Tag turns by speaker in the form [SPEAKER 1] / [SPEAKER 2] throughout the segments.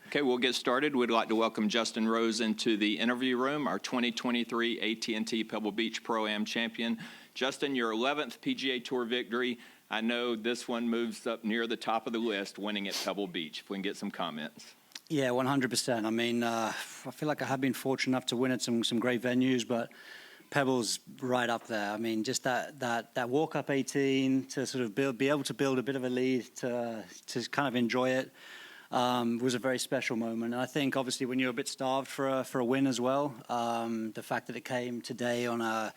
[SPEAKER 1] Okay, we'll get started. We'd like to welcome Justin Rose into the interview room, our 2023 AT&T Pebble Beach Pro-Am champion. Justin, your 11th PGA Tour victory. I know this one moves up near the top of the list, winning at Pebble Beach. If we can get some comments.
[SPEAKER 2] Yeah, 100%. I mean, I feel like I have been fortunate enough to win at some great venues, but Pebble's right up there. I mean, just that walk up 18 to sort of be able to build a bit of a lead to kind of enjoy it. Was a very special moment. And I think, obviously, when you're a bit starved for a win as well, the fact that it came today on a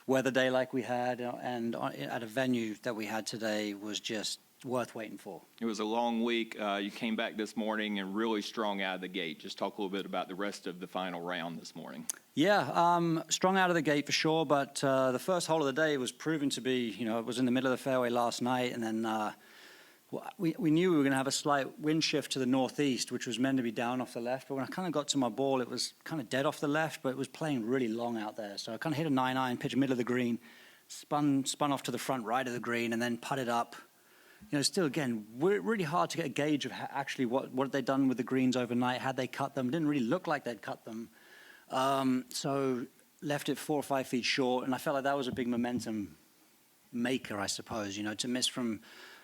[SPEAKER 2] weather day like we had and at a venue that we had today was just worth waiting for.
[SPEAKER 1] It was a long week. You came back this morning and really strong out of the gate. Just talk a little bit about the rest of the final round this morning.
[SPEAKER 2] Yeah, strong out of the gate for sure, but the first hole of the day was proven to be, it was in the middle of the fairway last night, and then we knew we were going to have a slight wind shift to the northeast, which was meant to be down off the left. But when I kind of got to my ball, it was kind of dead off the left, but it was playing really long out there. So I kind of hit a 9-iron, pitch middle of the green, spun off to the front right of the green, and then putted up. Still, again, really hard to get a gauge of actually what they'd done with the greens overnight. Had they cut them? It didn't really look like they'd cut them. So left it 4 or 5 feet short, and I felt like that was a big momentum maker, I suppose. To miss from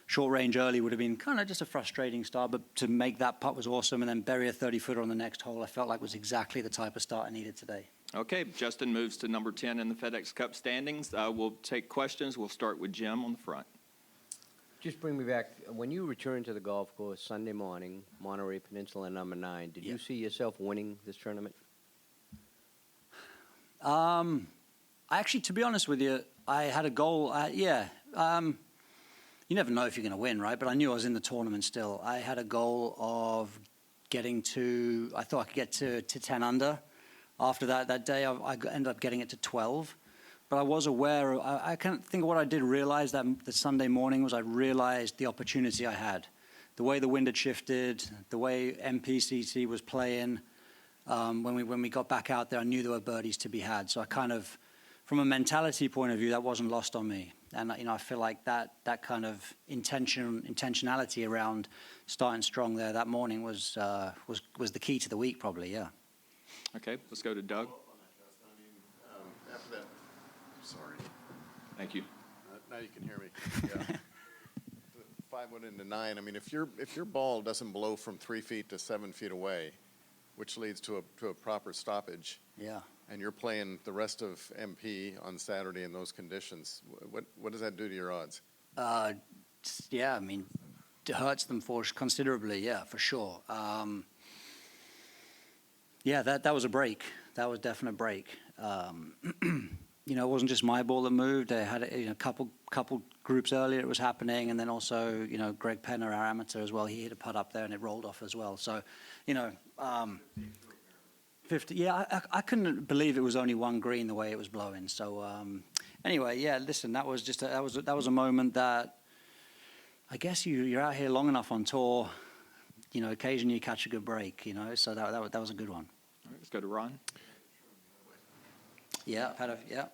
[SPEAKER 2] short range early would have been kind of just a frustrating start, but to make that putt was awesome, and then bury a 30-footer on the next hole, I felt like was exactly the type of start I needed today.
[SPEAKER 1] Okay, Justin moves to number 10 in the FedEx Cup standings. We'll take questions. We'll start with Jim on the front.
[SPEAKER 3] Just bring me back. When you returned to the golf course Sunday morning, Monterey Peninsula number 9, did you see yourself winning this tournament?
[SPEAKER 2] Actually, to be honest with you, I had a goal. You never know if you're going to win, right? But I knew I was in the tournament still. I had a goal of getting to, I thought I could get to 10 under. After that day, I ended up getting it to 12. But I was aware, I can't think of what I did realize that the Sunday morning was I realized the opportunity I had. The way the wind had shifted, the way MPCC was playing. When we got back out there, I knew there were birdies to be had. So I kind of, from a mentality point of view, that wasn't lost on me. And I feel like that kind of intentionality around starting strong there that morning was the key to the week, probably. Yeah.
[SPEAKER 1] Okay, let's go to Doug.
[SPEAKER 4] After that, sorry.
[SPEAKER 1] Thank you.
[SPEAKER 4] Now you can hear me. Yeah. 5 went into 9. I mean, if your ball doesn't blow from 3 feet to 7 feet away, which leads to a proper stoppage.
[SPEAKER 2] Yeah.
[SPEAKER 4] And you're playing the rest of MP on Saturday in those conditions. What does that do to your odds?
[SPEAKER 2] Yeah, I mean, it hurts them considerably. Yeah, for sure. Yeah, that was a break. That was definitely a break. It wasn't just my ball that moved. I had a couple groups earlier it was happening, and then also Greg Penner, our amateur as well. He hit a putt up there and it rolled off as well. So 50. Yeah, I couldn't believe it was only one green the way it was blowing. So anyway, yeah. Listen, that was just that was a moment that I guess you're out here long enough on tour. Occasionally you catch a good break. So that was a good one.
[SPEAKER 1] All right, let's go to Ron.
[SPEAKER 2] Yeah, yeah.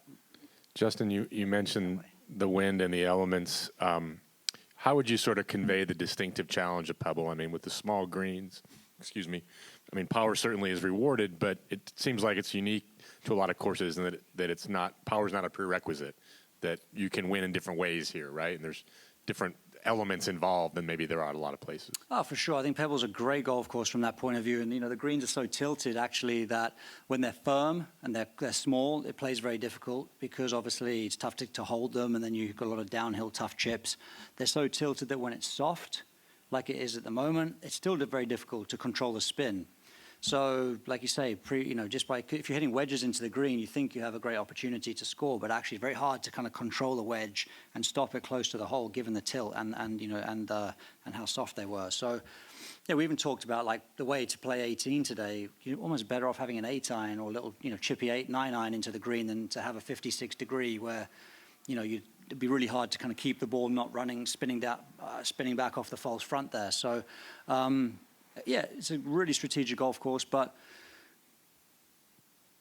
[SPEAKER 5] Justin, you mentioned the wind and the elements. How would you sort of convey the distinctive challenge of Pebble? I mean, with the small greens. Excuse me. I mean, power certainly is rewarded, but it seems like it's unique to a lot of courses, and that it's not, power's not a prerequisite, that you can win in different ways here, right? And there's different elements involved than maybe there are at a lot of places. Oh,
[SPEAKER 2] for sure. I think Pebble's a great golf course from that point of view. And, the greens are so tilted, actually, that when they're firm and they're small, it plays very difficult because, obviously, it's tough to hold them, and then you've got a lot of downhill, tough chips. They're so tilted that when it's soft, like it is at the moment, it's still very difficult to control the spin. So, like you say, if you're hitting wedges into the green, you think you have a great opportunity to score, but actually very hard to kind of control the wedge and stop it close to the hole, given the tilt and how soft they were. So, yeah, we even talked about like the way to play 18 today. You're almost better off having an 8-iron or a little chippy 9-iron into the green than to have a 56 degree where it'd be really hard to kind of keep the ball not running, spinning back off the false front there. So. Yeah, it's a really strategic golf course, but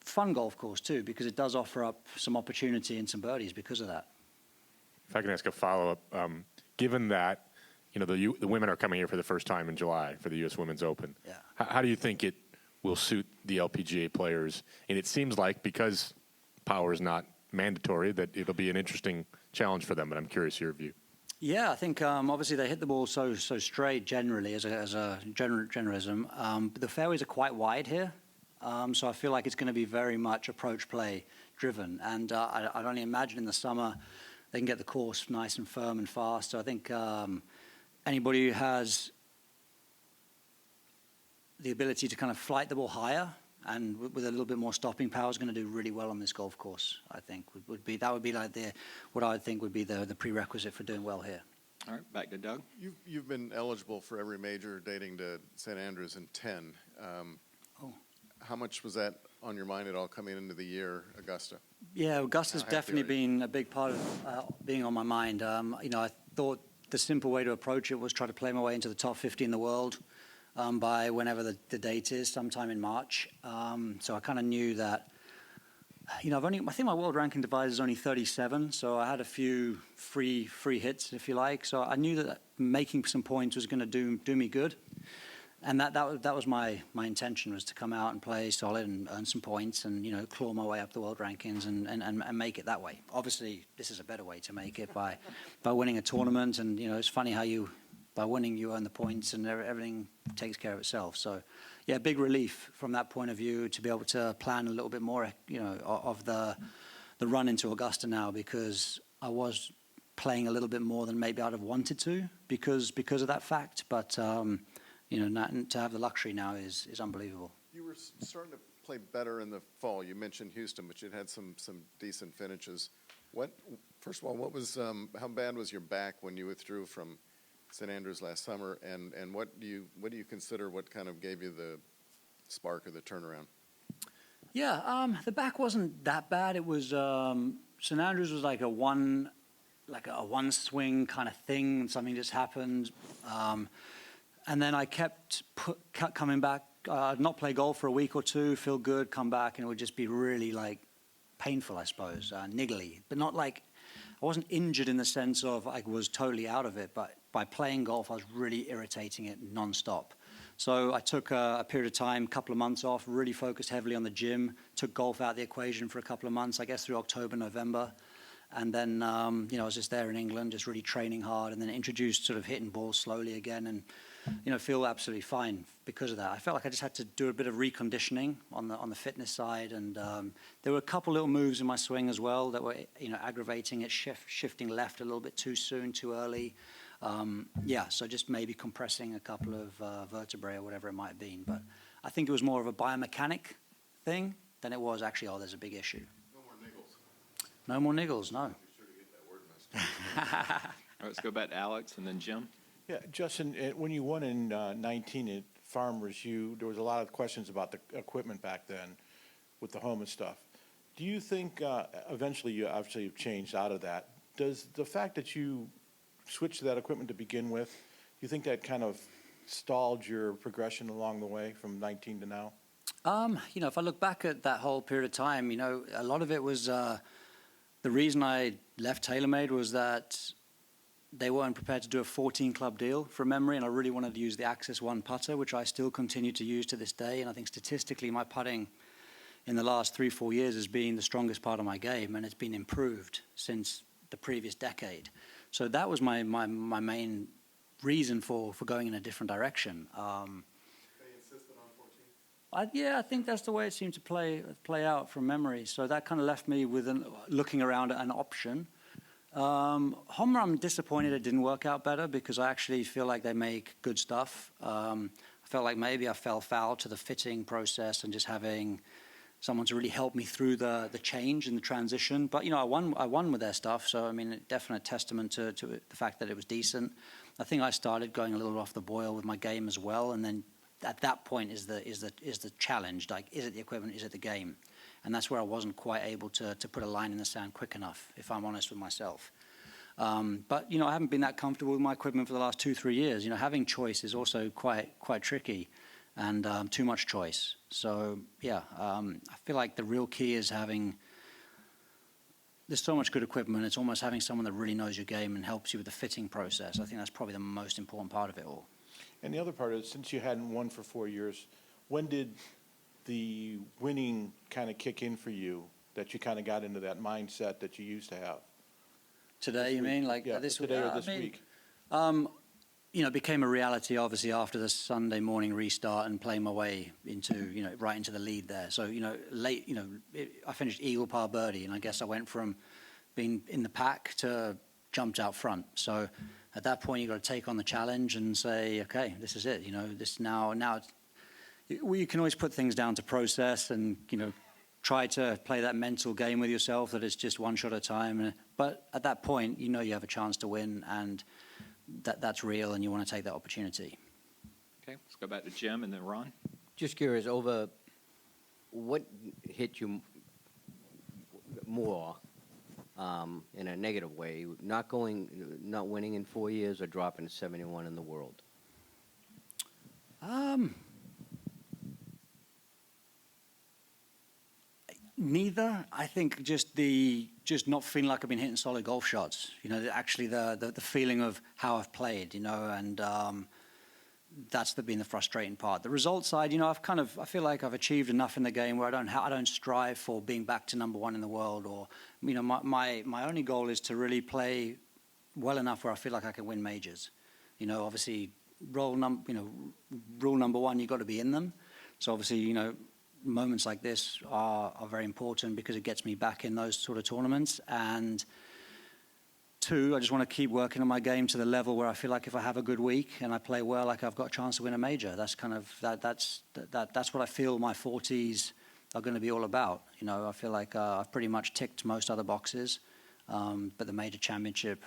[SPEAKER 2] fun golf course too, because it does offer up some opportunity and some birdies because of that.
[SPEAKER 5] If I can ask a follow-up, given that the women are coming here for the first time in July for the U.S. Women's Open.
[SPEAKER 2] Yeah.
[SPEAKER 5] How do you think it will suit the LPGA players? And it seems like because power is not mandatory, that it'll be an interesting challenge for them. But I'm curious your view.
[SPEAKER 2] Yeah, I think obviously they hit the ball so straight generally as a generalism. But the fairways are quite wide here, so I feel like it's going to be very much approach play driven. And I'd only imagine in the summer they can get the course nice and firm and fast. So I think anybody who has the ability to kind of flight the ball higher and with a little bit more stopping power is going to do really well on this golf course. I think would be like what I would think would be the prerequisite for doing well here.
[SPEAKER 1] All right, back to Doug.
[SPEAKER 4] You've been eligible for every major dating to St. Andrews in 10. How much was that on your mind at all coming into the year, Augusta?
[SPEAKER 2] Yeah, Augusta's definitely been a big part of being on my mind. I thought the simple way to approach it was try to play my way into the top 50 in the world by whenever the date is, sometime in March. So I kind of knew that, I think my world ranking divisor is only 37, so I had a few free hits, if you like. So I knew that making some points was going to do me good. And that was my intention, was to come out and play solid and earn some points and, claw my way up the world rankings and make it that way. Obviously, this is a better way to make it by winning a tournament. And, it's funny how by winning, you earn the points and everything takes care of itself. So, yeah, big relief from that point of view to be able to plan a little bit more, of the run into Augusta now, because I was playing a little bit more than maybe I'd have wanted to because of that fact. But, to have the luxury now is unbelievable.
[SPEAKER 4] You were starting to play better in the fall. You mentioned Houston, but you'd had some decent finishes. First of all, how bad was your back when you withdrew from St. Andrews last summer, and what do you consider what kind of gave you the spark or the turnaround?
[SPEAKER 2] Yeah, the back wasn't that bad. It was St. Andrews was like a one swing kind of thing. Something just happened, and then I kept coming back. I'd not play golf for a week or two, feel good, come back, and it would just be really painful, I suppose, niggly, but not like I wasn't injured in the sense of I was totally out of it, but by playing golf, I was really irritating it nonstop. So I took a period of time, couple of months off, really focused heavily on the gym, took golf out of the equation for a couple of months, I guess through October, November. And then, I was just there in England, just really training hard, and then introduced sort of hitting balls slowly again and, feel absolutely fine because of that. I felt like I just had to do a bit of reconditioning on the fitness side. And there were a couple little moves in my swing as well that were, aggravating it, shifting left a little bit too soon, too early. So just maybe compressing a couple of vertebrae or whatever it might have been. But I think it was more of a biomechanic thing than it was actually, there's a big issue.
[SPEAKER 4] No more niggles.
[SPEAKER 2] No more niggles, no.
[SPEAKER 4] Be sure to get that word messed up.
[SPEAKER 1] All right, let's go back to Alex and then Jim.
[SPEAKER 6] Yeah, Justin, when you won in 19 at Farmers, there was a lot of questions about the equipment back then with the home and stuff. Do you think eventually you obviously have changed out of that? Does the fact that you switched to that equipment to begin with, do you think that kind of stalled your progression along the way from 19 to now?
[SPEAKER 2] If I look back at that whole period of time, a lot of it was the reason I left TaylorMade was that they weren't prepared to do a 14-club deal from memory, and I really wanted to use the Axis One putter, which I still continue to use to this day. And I think statistically, my putting in the last 3-4 years has been the strongest part of my game, and it's been improved since the previous decade. So that was my main reason for going in a different direction.
[SPEAKER 4] They insisted on 14?
[SPEAKER 2] I think that's the way it seemed to play out from memory. So that kind of left me with looking around at an option. Homer, I'm disappointed it didn't work out better because I actually feel like they make good stuff. I felt like maybe I fell foul to the fitting process and just having someone to really help me through the change and the transition. But, I won with their stuff. So, a definite testament to the fact that it was decent. I think I started going a little off the boil with my game as well. And then at that point is the challenge. Like, is it the equipment? Is it the game? And that's where I wasn't quite able to put a line in the sand quick enough, if I'm honest with myself. But, I haven't been that comfortable with my equipment for the last 2-3 years. Having choice is also quite tricky and too much choice. So, I feel like the real key is having there's so much good equipment. It's almost having someone that really knows your game and helps you with the fitting process. I think that's probably the most important part of it all.
[SPEAKER 6] And the other part is, since you hadn't won for 4 years, when did the winning kind of kick in for you, that you kind of got into that mindset that you used to have?
[SPEAKER 2] Today, you mean? Like
[SPEAKER 6] Yeah,
[SPEAKER 2] this
[SPEAKER 6] today or
[SPEAKER 2] I
[SPEAKER 6] this
[SPEAKER 2] mean,
[SPEAKER 6] week?
[SPEAKER 2] You know, it became a reality obviously after the Sunday morning restart and playing my way into, you know, right into the lead there. So, you know, late, you know, I finished eagle par birdie, and I guess I went from being in the pack to jumped out front. So at that point, you got to take on the challenge and say, okay, this is it. You know, this now you can always put things down to process and, you know, try to play that mental game with yourself that it's just one shot at a time. But at that point, you know you have a chance to win, and that's real, and you want to take that opportunity.
[SPEAKER 1] Okay, let's go back to Jim and then Ron.
[SPEAKER 3] Just curious, over what hit you more in a negative way, not winning in 4 years or dropping to 71 in the world?
[SPEAKER 2] Neither. I think just not feeling like I've been hitting solid golf shots. You know, actually the feeling of how I've played. You know, and that's been the frustrating part. The result side, you know, I feel like I've achieved enough in the game where I don't strive for being back to number one in the world, or, you know, my only goal is to really play well enough where I feel like I can win majors. You know, obviously rule number one, you've got to be in them. So obviously, you know, moments like this are very important because it gets me back in those sort of tournaments. And two, I just want to keep working on my game to the level where I feel like if I have a good week and I play well, like I've got a chance to win a major. That's kind of that's what I feel my 40s are going to be all about. You know, I feel like I've pretty much ticked most other boxes, but the major championship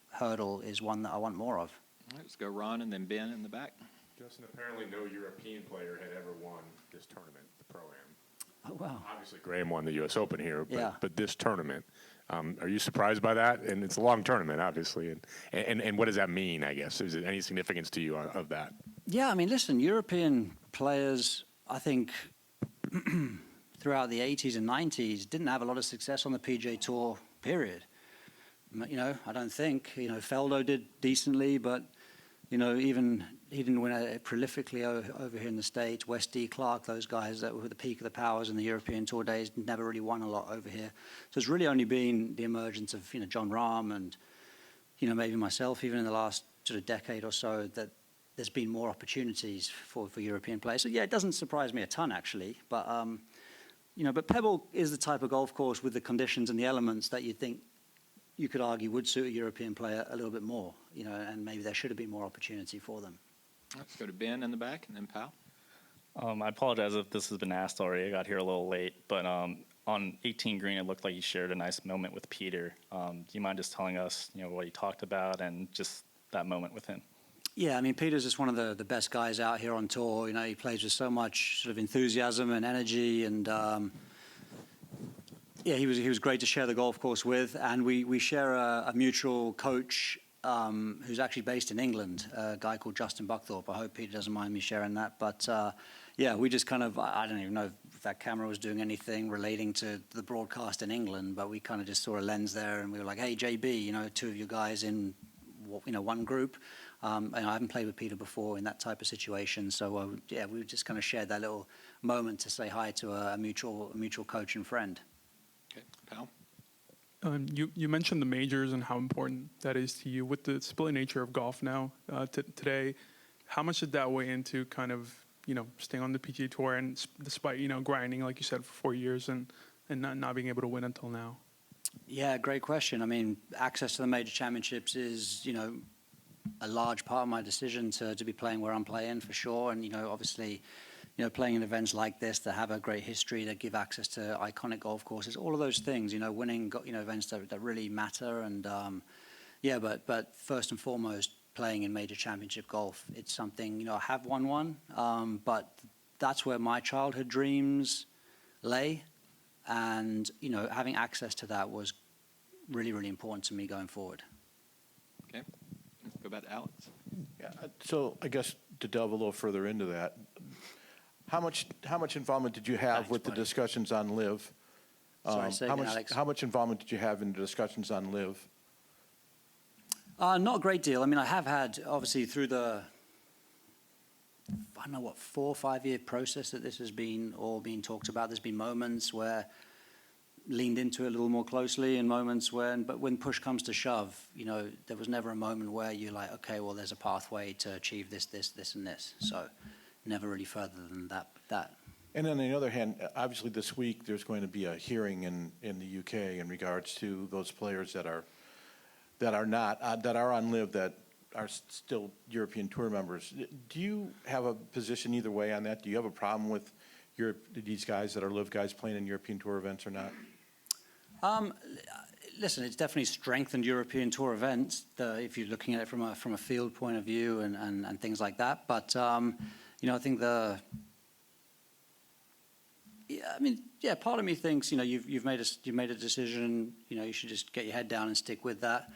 [SPEAKER 2] hurdle is one that I want more of.
[SPEAKER 1] All right, let's go Ron and then Ben in the back.
[SPEAKER 5] Justin, apparently no European player had ever won this tournament, the Pro-Am.
[SPEAKER 2] Oh, wow.
[SPEAKER 5] Obviously, Graham won the U.S. Open here, but,
[SPEAKER 2] Yeah.
[SPEAKER 5] but this tournament, are you surprised by that? And it's a long tournament, obviously. And what does that mean, I guess? Is there any significance to you of that?
[SPEAKER 2] Yeah, I mean, listen, European players, I think, throughout the 80s and 90s didn't have a lot of success on the PGA Tour, period. You know, I don't think. You know, Feldo did decently, but, you know, even he didn't win prolifically over here in the States. Westy, Clark, those guys that were the peak of the powers in the European Tour days never really won a lot over here. So it's really only been the emergence of, you know, John Rahm and, you know, maybe myself, even in the last sort of decade or so, that there's been more opportunities for European players. So, yeah, it doesn't surprise me a ton, actually. But, you know, but Pebble is the type of golf course with the conditions and the elements that you think you could argue would suit a European player a little bit more, you know, and maybe there should have been more opportunity for them.
[SPEAKER 1] Let's go to Ben in the back and then Pal.
[SPEAKER 7] I apologize if this has been asked already. I got here a little late, but on 18 green, it looked like you shared a nice moment with Peter. Do you mind just telling us, you know, what you talked about and just that moment with him?
[SPEAKER 2] Yeah, I mean, Peter's just one of the best guys out here on tour. You know, he plays with so much sort of enthusiasm and energy, and yeah, he was great to share the golf course with. And we share a mutual coach who's actually based in England, a guy called Justin Buckthorpe. I hope Peter doesn't mind me sharing that. But yeah, we just kind of, I don't even know if that camera was doing anything relating to the broadcast in England, but we kind of just saw a lens there, and we were like, hey, JB, you know, two of you guys in, you know, one group. And I haven't played with Peter before in that type of situation. So, yeah, we just kind of shared that little moment to say hi to a mutual coach and friend.
[SPEAKER 1] Okay, Pal.
[SPEAKER 8] You mentioned the majors and how important that is to you. With the split nature of golf now today, how much did that weigh into kind of, you know, staying on the PGA Tour and despite, you know, grinding, like you said, for 4 years and not being able to win until now?
[SPEAKER 2] Yeah, great question. I mean, access to the major championships is, you know, a large part of my decision to be playing where I'm playing, for sure. And, you know, obviously, you know, playing in events like this that have a great history, that give access to iconic golf courses, all of those things, you know, winning, you know, events that really matter. And, yeah, but first and foremost, playing in major championship golf, it's something, you know, I have won one, but that's where my childhood dreams lay. And, you know, having access to that was really, really important to me going forward.
[SPEAKER 1] Okay, let's go back to Alex.
[SPEAKER 6] Yeah, so I guess to delve a little further into that, how much involvement did you have with the discussions on LIV
[SPEAKER 2] Sorry, say
[SPEAKER 6] how
[SPEAKER 2] again,
[SPEAKER 6] much
[SPEAKER 2] Alex.
[SPEAKER 6] how much involvement did you have in the discussions on Live?
[SPEAKER 2] Not a great deal. I mean, I have had, obviously, through the, I don't know what, 4 or 5 year process that this has been all being talked about. There's been moments where leaned into it a little more closely, and moments when, but when push comes to shove, you know, there was never a moment where you're like, okay, well, there's a pathway to achieve this, and this. So never really further than that.
[SPEAKER 6] And on the other hand, obviously this week there's going to be a hearing in the UK in regards to those players that are not that are on Live that are still European Tour members. Do you have a position either way on that? Do you have a problem with these guys that are Live guys playing in European Tour events or not?
[SPEAKER 2] Listen, it's definitely strengthened European Tour events if you're looking at it from a field point of view and things like that. But you know, I think part of me thinks, you know, you've made a decision. You know, you should just get your head down and stick with that.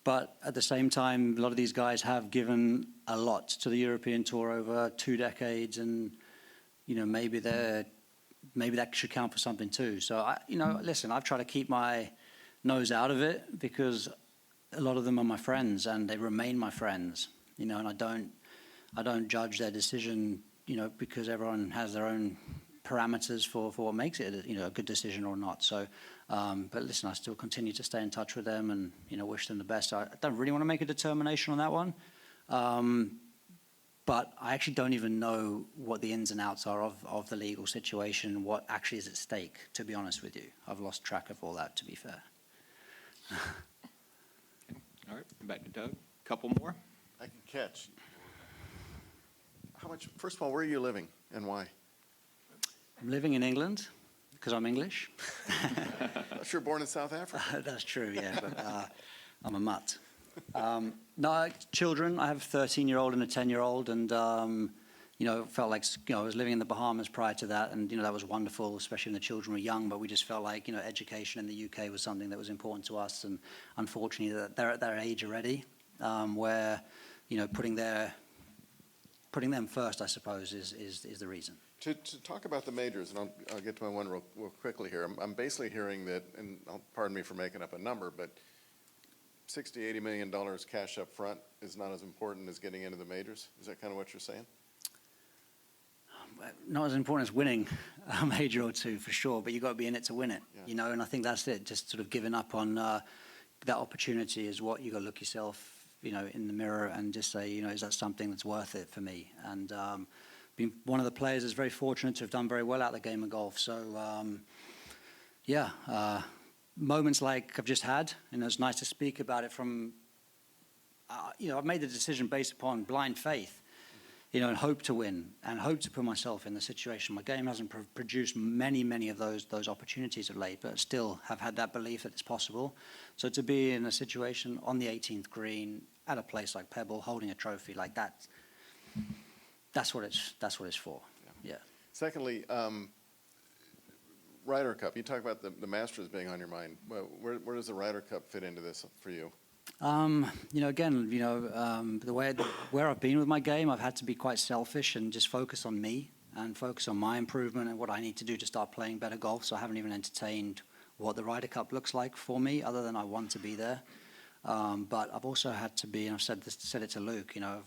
[SPEAKER 2] But at the same time, a lot of these guys have given a lot to the European Tour over 2 decades, and you know, maybe that should count for something too. So listen, I've tried to keep my nose out of it because a lot of them are my friends and they remain my friends. You know, and I don't judge their decision, you know, because everyone has their own parameters for what makes it, you know, a good decision or not. So, but listen, I still continue to stay in touch with them and, you know, wish them the best. I don't really want to make a determination on that one. But I actually don't even know what the ins and outs are of the legal situation, what actually is at stake, to be honest with you. I've lost track of all that, to be fair.
[SPEAKER 1] All right, back to Doug. Couple more.
[SPEAKER 4] I can catch. First of all, where are you living and why?
[SPEAKER 2] I'm living in England because I'm English.
[SPEAKER 4] Unless you're born in South Africa.
[SPEAKER 2] That's true, yeah, but I'm a mutt. No, children. I have a 13-year-old and a 10-year-old, and you know, felt like, you know, I was living in the Bahamas prior to that, and you know, that was wonderful, especially when the children were young. But we just felt like, you know, education in the UK was something that was important to us, and unfortunately, that they're at their age already, where, you know, putting them first, I suppose, is the reason.
[SPEAKER 4] To talk about the majors, and I'll get to my one real quickly here. I'm basically hearing that, and pardon me for making up a number, but $60-80 million cash up front is not as important as getting into the majors. Is that kind of what you're saying?
[SPEAKER 2] Not as important as winning a major or two, for sure, but you've got to be in it to win it, you know, and I think that's it. Just sort of giving up on that opportunity is what you've got to look yourself, you know, in the mirror and just say, you know, is that something that's worth it for me? And being one of the players is very fortunate to have done very well out of the game of golf. So, moments like I've just had, and it's nice to speak about it from, you know, I've made the decision based upon blind faith, you know, and hope to win and hope to put myself in the situation. My game hasn't produced many of those opportunities of late, but still have had that belief that it's possible. So to be in a situation on the 18th green at a place like Pebble, holding a trophy like that, that's what it's for. Yeah. Secondly,
[SPEAKER 4] Ryder Cup. You talk about the Masters being on your mind. Where does the Ryder Cup fit into this for you?
[SPEAKER 2] You know, again, you know, where I've been with my game, I've had to be quite selfish and just focus on me and focus on my improvement and what I need to do to start playing better golf. So I haven't even entertained what the Ryder Cup looks like for me, other than I want to be there. But I've also had to be, and I've said it to Luke, you know,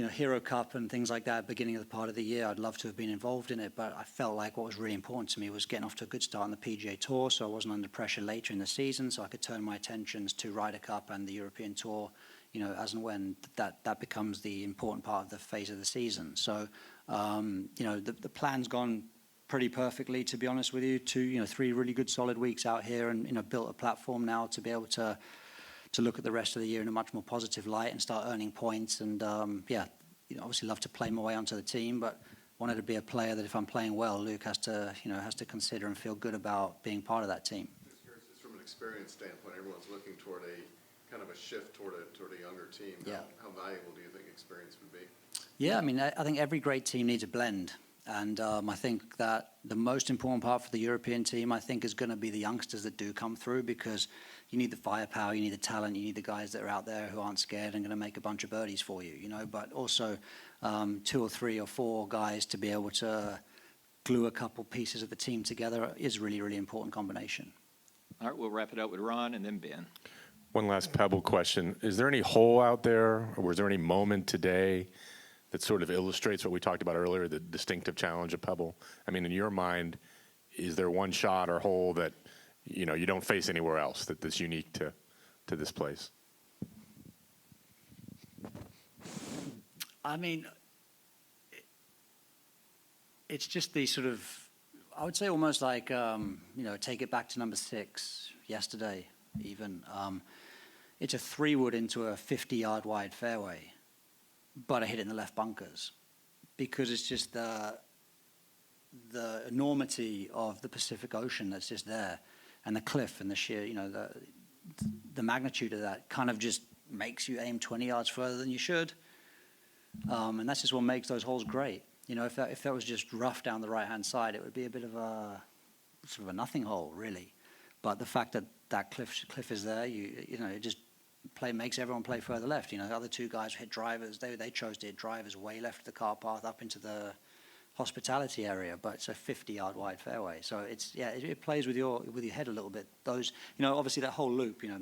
[SPEAKER 2] Hero Cup and things like that, beginning of the part of the year, I'd love to have been involved in it, but I felt like what was really important to me was getting off to a good start on the PGA Tour, so I wasn't under pressure later in the season, so I could turn my attentions to Ryder Cup and the European Tour, you know, as and when that becomes the important part of the phase of the season. So, you know, the plan's gone pretty perfectly, to be honest with you. 3 really good solid weeks out here, and, you know, built a platform now to be able to look at the rest of the year in a much more positive light and start earning points. And you know, obviously love to play my way onto the team, but wanted to be a player that if I'm playing well, Luke has to consider and feel good about being part of that team.
[SPEAKER 4] Just from an experience standpoint, everyone's looking toward a kind of a shift toward a younger team.
[SPEAKER 2] Yeah.
[SPEAKER 4] How valuable do you think experience would be?
[SPEAKER 2] Yeah, I mean, I think every great team needs a blend. And I think that the most important part for the European team, I think, is going to be the youngsters that do come through, because you need the firepower, you need the talent, you need the guys that are out there who aren't scared and going to make a bunch of birdies for you, you know. But also 2 or 3 or 4 guys to be able to glue a couple pieces of the team together is really, really important combination.
[SPEAKER 1] All right, we'll wrap it up with Ron and then Ben.
[SPEAKER 5] One last Pebble question. Is there any hole out there, or was there any moment today that sort of illustrates what we talked about earlier, the distinctive challenge of Pebble? I mean, in your mind, is there one shot or hole that, you know, you don't face anywhere else that's unique to this place?
[SPEAKER 2] I mean, it's just the sort of, I would say almost like, you know, take it back to number 6 yesterday even. It's a 3-wood into a 50-yard wide fairway, but I hit it in the left bunkers because it's just the enormity of the Pacific Ocean that's just there, and the cliff and the sheer, you know, the magnitude of that kind of just makes you aim 20 yards further than you should. And that's just what makes those holes great. You know, if that was just rough down the right-hand side, it would be a bit of a sort of a nothing hole, really. But the fact that that cliff is there, you know, it just makes everyone play further left. You know, the other 2 guys hit drivers. They chose to hit drivers way left of the car path up into the hospitality area, but it's a 50-yard wide fairway. So it's, yeah, it plays with your head a little bit. Those, you know, obviously that whole loop, you know,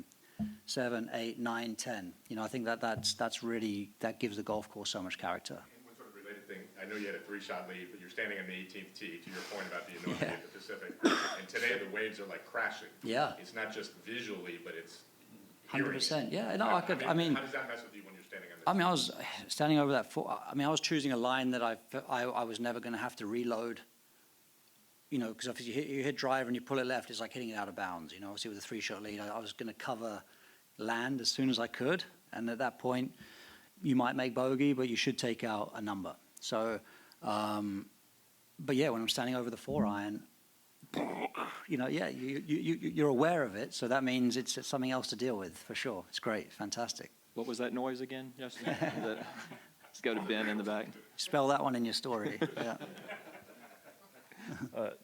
[SPEAKER 2] 7, 8, 9, 10. You know, I think that's really, that gives the golf course so much character.
[SPEAKER 5] And one sort of related thing, I know you had a 3-shot lead, but you're standing on the 18th tee, to your point about the enormity
[SPEAKER 2] Yeah.
[SPEAKER 5] of the Pacific. And today the waves are like crashing.
[SPEAKER 2] Yeah.
[SPEAKER 5] It's not just visually, but it's hearing.
[SPEAKER 2] 100%. Yeah, no, I mean,
[SPEAKER 5] how does that mess with you when you're standing on the
[SPEAKER 2] I mean, I was standing over that. I mean, I was choosing a line that I was never going to have to reload. You know, because if you hit driver and you pull it left, it's like hitting it out of bounds. You know, obviously with a 3-shot lead, I was going to cover land as soon as I could, and at that point, you might make bogey, but you should take out a number. So, but yeah, when I'm standing over the 4-iron, you know, yeah, you're aware of it, so that means it's something else to deal with for sure. It's great, fantastic.
[SPEAKER 1] What was that noise again, Justin? Let's go to Ben in the back.
[SPEAKER 2] Spell that one in your story. Yeah.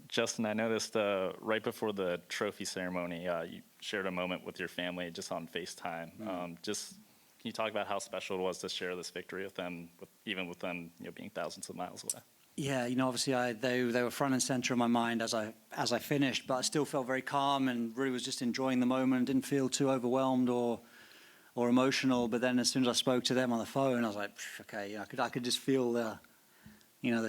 [SPEAKER 7] Justin, I noticed right before the trophy ceremony, you shared a moment with your family just on FaceTime. Just can you talk about how special it was to share this victory with them, even with them, you know, being thousands of miles away?
[SPEAKER 2] Yeah, you know, obviously they were front and center of my mind as I finished, but I still felt very calm and really was just enjoying the moment. Didn't feel too overwhelmed or emotional. But then as soon as I spoke to them on the phone, I was like, okay, you know, I could just feel the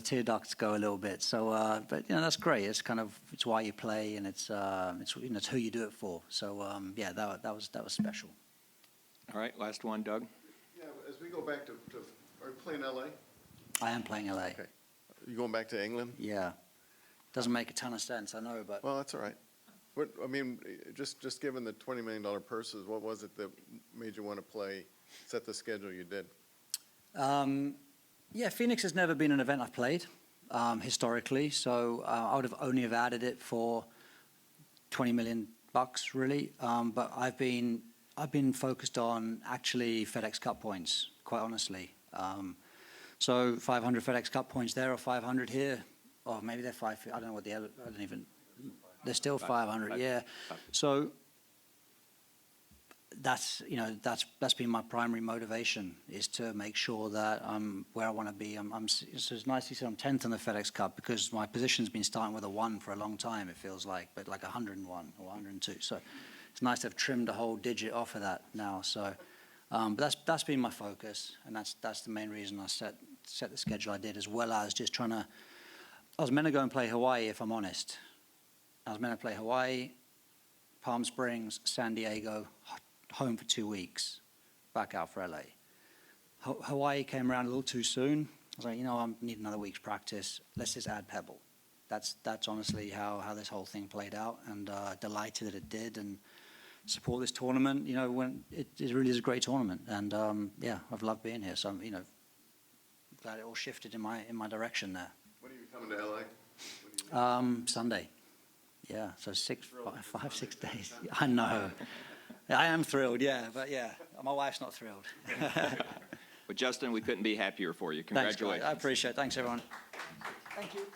[SPEAKER 2] tear ducts go a little bit. So, but you know, that's great. It's kind of, it's why you play, and it's you know, it's who you do it for. So yeah, that was special.
[SPEAKER 1] All right, last one, Doug.
[SPEAKER 4] Yeah, as we go back to are you playing L.A.?
[SPEAKER 2] I am playing LA.
[SPEAKER 4] Okay. You going back to England?
[SPEAKER 2] Yeah, doesn't make a ton of sense, I know, but
[SPEAKER 4] Well, that's all right. What, I mean, just given the $20 million purses, what was it that made you want to play, set the schedule you did?
[SPEAKER 2] yeah, Phoenix has never been an event I've played historically, so I would have only have added it for $20 million really. But I've been focused on actually FedEx Cup points, quite honestly. So 500 FedEx Cup points there, or 500 here, or maybe they're 5. I don't know what the other. I don't even. They're still 500. Yeah. So that's been my primary motivation, is to make sure that I'm where I want to be. So it's nice you said I'm 10th in the FedEx Cup, because my position's been starting with a 1 for a long time, it feels like, but like 101 or 102. So it's nice to have trimmed a whole digit off of that now. So, but that's been my focus, and that's the main reason I set the schedule I did, as well as just trying to. I was meant to go and play Hawaii, if I'm honest. I was meant to play Hawaii, Palm Springs, San Diego, home for 2 weeks, back out for LA. Hawaii came around a little too soon. I was like, you know, I need another week's practice. Let's just add Pebble. That's honestly how this whole thing played out, and delighted that it did, and support this tournament. You know, when it really is a great tournament, and yeah, I've loved being here. So I'm, you know, glad it all shifted in my direction there.
[SPEAKER 4] When are you coming to L.A.?
[SPEAKER 2] Sunday. Yeah, so 5, 6 days. I know. I am thrilled, yeah, but yeah, my wife's not thrilled.
[SPEAKER 1] Well, Justin, we couldn't be happier for you.
[SPEAKER 2] Thanks, guys.
[SPEAKER 1] Congratulations.
[SPEAKER 2] I appreciate it. Thanks, everyone. Thank you.